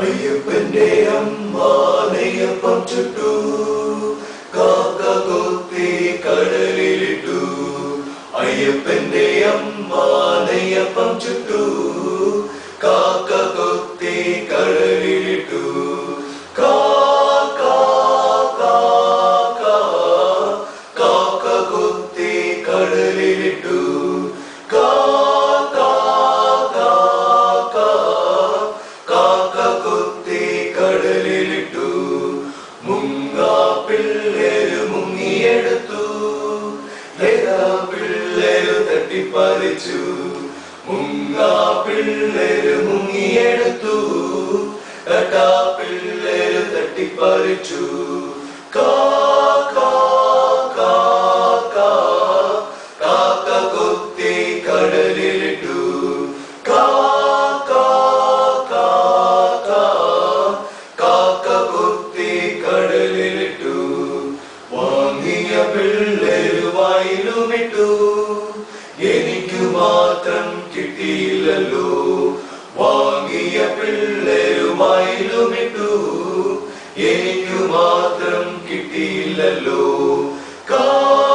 അയ്യപ്പന്റെ അമ്മ നെയ്യപ്പം ചുട്ടു, കാക്ക കൊത്തി കടലിലിട്ടു. അയ്യപ്പന്റെ അമ്മ നെയ്യപ്പം ചുട്ടു, കാക്ക കൊത്തി കടലിലിട്ടു. കാക്ക കൊത്തി കടലിലിട്ടു. കടലിലിട്ടു. മുങ്ങാ പിള്ളേര് മുങ്ങിയെടുത്തു, പിള്ളേര് തട്ടിപ്പറിച്ചു. മുങ്ങാ പിള്ളേര് മുങ്ങിയെടുത്തു, പിള്ളേര് തട്ടിപ്പറിച്ചു. കാക്ക കൊത്തി കടലിലിട്ടു. കടലിലിട്ടു. വാങ്ങിയ പിള്ളേര് വായിലുമിട്ടു, എനിക്കു മാത്രം കിട്ടിയില്ലല്ലോ. വാങ്ങിയ പിള്ളേര് വായിലുമിട്ടു, എനിക്കു മാത്രം കിട്ടിയില്ലല്ലോ. കാക്ക